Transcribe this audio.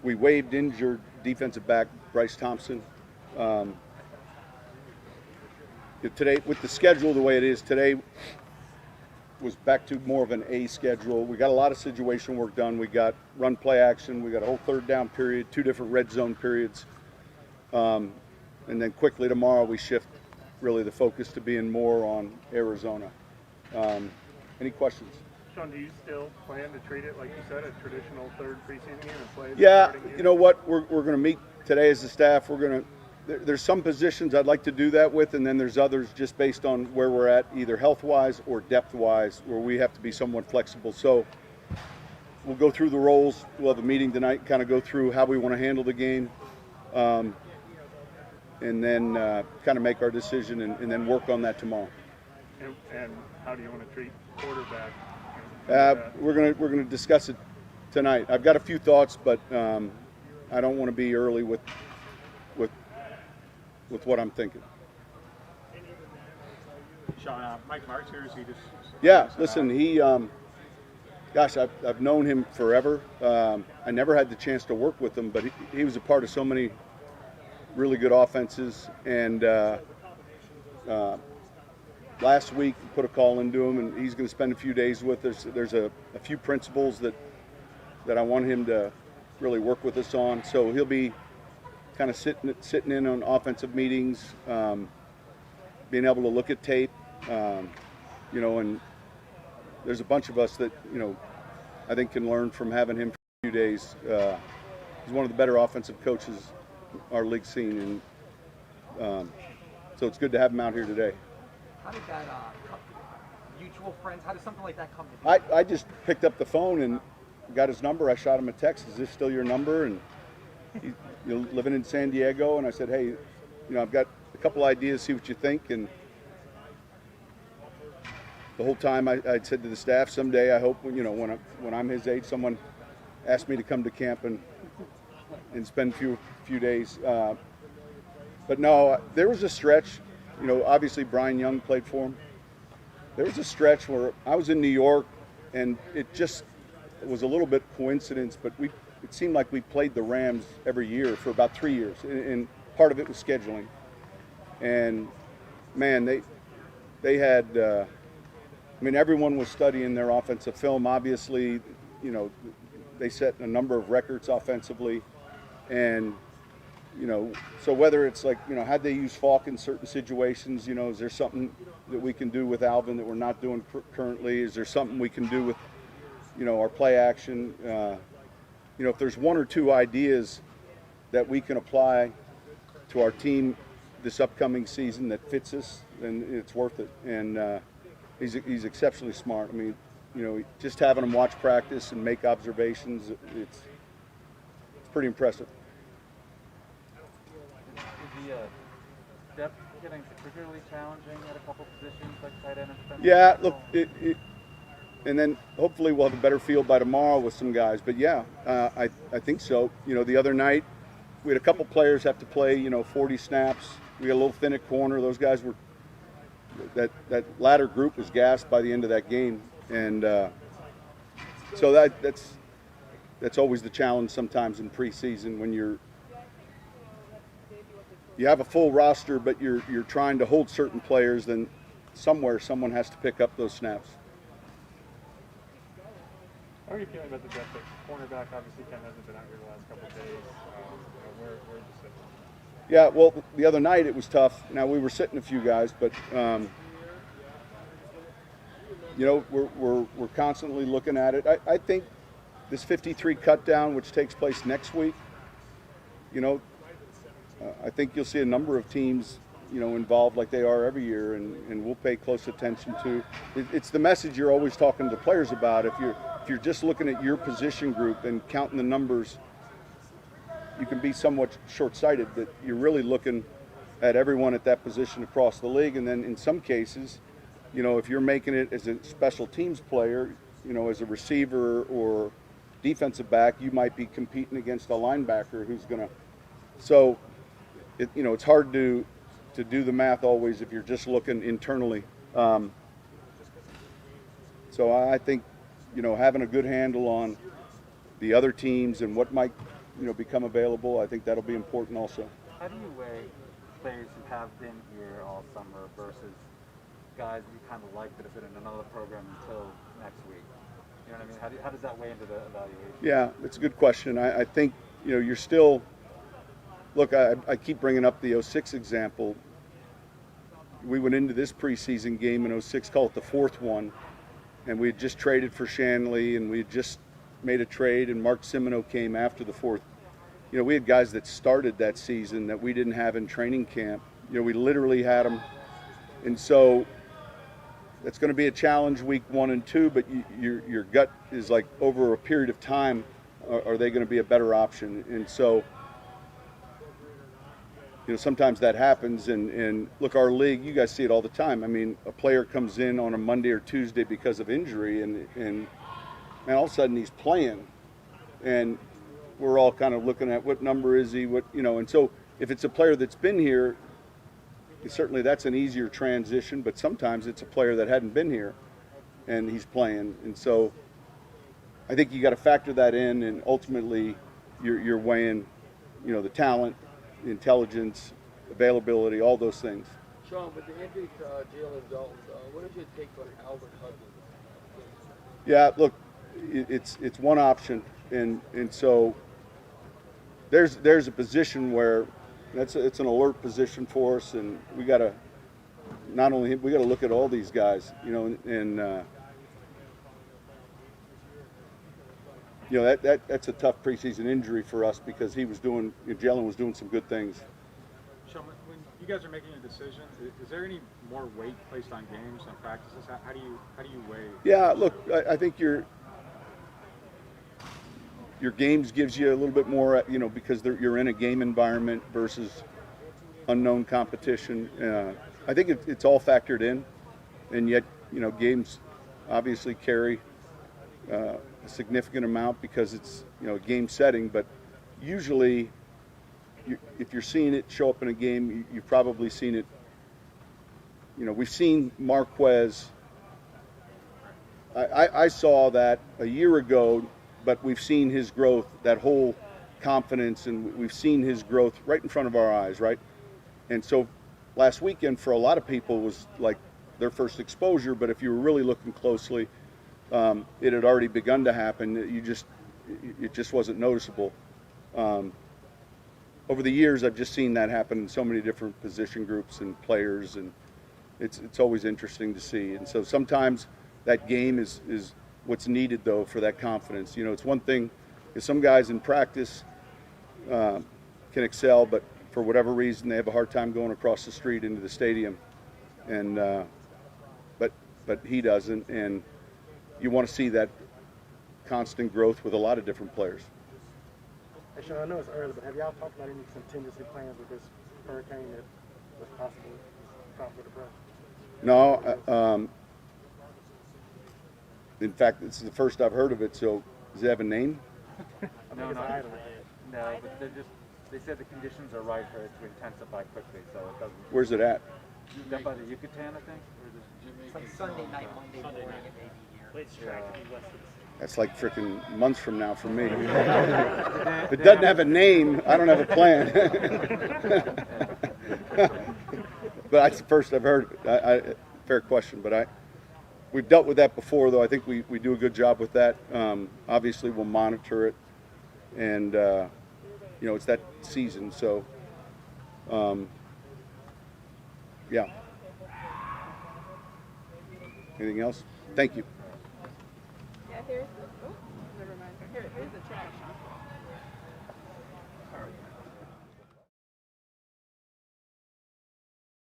we waived injured defensive back Bryce Thompson. Today, with the schedule the way it is today, was back to more of an A schedule. We got a lot of situation work done. We got run play action. We got a whole third down period, 2 different red zone periods. And then quickly tomorrow we shift really the focus to being more on Arizona. Any questions? Sean, do you still plan to treat it, like you said, a traditional third preseason game and play? Yeah, you know what? We're going to meet today as a staff. There's some positions I'd like to do that with, and then there's others just based on where we're at, either health-wise or depth-wise, where we have to be somewhat flexible. So we'll go through the roles. We'll have a meeting tonight, kind of go through how we want to handle the game, and then kind of make our decision and then work on that tomorrow. And how do you want to treat quarterback? We're gonna discuss it tonight. I've got a few thoughts, but I don't want to be early with what I'm thinking. Sean, Mike Martz here. Is he just? Yeah, listen, he, gosh, I've known him forever. I never had the chance to work with him, but he was a part of so many really good offenses. And last week, put a call into him, and he's going to spend a few days with us. There's a few principles that I want him to really work with us on. So he'll be kind of sitting in on offensive meetings, being able to look at tape, and there's a bunch of us that, I think can learn from having him for a few days. He's one of the better offensive coaches our league's seen, and so it's good to have him out here today. How did that mutual friends? How did something like that come to be? I just picked up the phone and got his number. I shot him a text. Is this still your number? And he's living in San Diego, and I said, hey, I've got a couple ideas. See what you think. And the whole time I'd said to the staff, someday I hope when I'm his age, someone asked me to come to camp and spend a few days. But no, there was a stretch. Obviously Brian Young played for him. There was a stretch where I was in New York, and it was a little bit coincidence, but it seemed like we played the Rams every year for about 3 years, and part of it was scheduling. And man, they had, everyone was studying their offensive film. Obviously, they set a number of records offensively, and so whether it's like, how'd they use Falk in certain situations? Is there something that we can do with Alvin that we're not doing currently? Is there something we can do with, our play action? If there's one or two ideas that we can apply to our team this upcoming season that fits us, then it's worth it. And he's exceptionally smart. Just having him watch practice and make observations, it's pretty impressive. Is the depth getting particularly challenging at a couple positions like tight end and defensive? Yeah, look, and then hopefully we'll have a better feel by tomorrow with some guys. But yeah, I think so. The other night we had a couple players have to play, 40 snaps. We got a little thin at corner. Those guys were that latter group was gassed by the end of that game, and so that's always the challenge sometimes in preseason when you have a full roster, but you're trying to hold certain players. Then somewhere someone has to pick up those snaps. How are you feeling about the depth at cornerback? Obviously, Ken hasn't been out here the last couple of days. Where are you sitting? Yeah, well, the other night it was tough. Now, we were sitting a few guys, but we're constantly looking at it. I think this 53 cut down, which takes place next week, I think you'll see a number of teams, involved like they are every year, and we'll pay close attention to. It's the message you're always talking to players about. If you're just looking at your position group and counting the numbers, you can be somewhat short-sighted. That you're really looking at everyone at that position across the league, and then in some cases, if you're making it as a special teams player, as a receiver or defensive back, you might be competing against a linebacker who's going to. So, it's hard to do the math always if you're just looking internally. So I think, having a good handle on the other teams and what might become available, I think that'll be important also. How do you weigh players who have been here all summer versus guys that you kind of like that have been in another program until next week? You know what I mean? How does that weigh into the evaluation? Yeah, it's a good question. I think, you're still, look, I keep bringing up the 06 example. We went into this preseason game in 06, call it the fourth one, and we had just traded for Shanley, and we had just made a trade, and Mark Simino came after the fourth. We had guys that started that season that we didn't have in training camp. We literally had them. And so that's going to be a challenge week 1 and 2, but your gut is like, over a period of time, are they going to be a better option? And so, sometimes that happens. And look, our league, you guys see it all the time. I mean, a player comes in on a Monday or Tuesday because of injury, and man, all of a sudden he's playing. And we're all kind of looking at what number is he, and so if it's a player that's been here, certainly that's an easier transition, but sometimes it's a player that hadn't been here and he's playing. And so I think you got to factor that in, and ultimately you're weighing, the talent, the intelligence, availability, all those things. Sean, with the injury to Jalen Dalton, what is your take on Albert Hudson? Yeah, look, it's one option, and so there's a position where it's an alert position for us, and we got to look at all these guys, and that's a tough preseason injury for us because Jalen was doing some good things. Sean, when you guys are making a decision, is there any more weight placed on games, on practices? How do you weigh? Yeah, look, I think your games gives you a little bit more, because you're in a game environment versus unknown competition. I think it's all factored in, and yet, games obviously carry a significant amount because it's, a game setting, but usually if you're seeing it show up in a game, you've probably seen it. We've seen Marquez. I saw that a year ago, but we've seen his growth, that whole confidence, and we've seen his growth right in front of our eyes, right? And so last weekend for a lot of people was like their first exposure, but if you were really looking closely, it had already begun to happen. It just wasn't noticeable. Over the years, I've just seen that happen in so many different position groups and players, and it's always interesting to see. And so sometimes that game is what's needed, though, for that confidence. It's one thing if some guys in practice can excel, but for whatever reason they have a hard time going across the street into the stadium, and but he doesn't, and you want to see that constant growth with a lot of different players. Hey, Sean, I know it's early, but have y'all talked about any contingency plans with this hurricane that was possible with the press? No. In fact, this is the first I've heard of it. So, does it have a name? No, but they said the conditions are right for it to intensify quickly, so it doesn't. Where's it at? Down by the Yucatan, I think. It's like Sunday night, Monday morning, it may be here. Plate's track to be west of the city. That's like freaking months from now for me. If it doesn't have a name, I don't have a plan. But that's the first I've heard of it. Fair question, but we've dealt with that before, though. I think we do a good job with that. Obviously, we'll monitor it, and it's that season, so yeah. Anything else? Thank you. Yeah, here's the, oh, never mind. Here's the trash.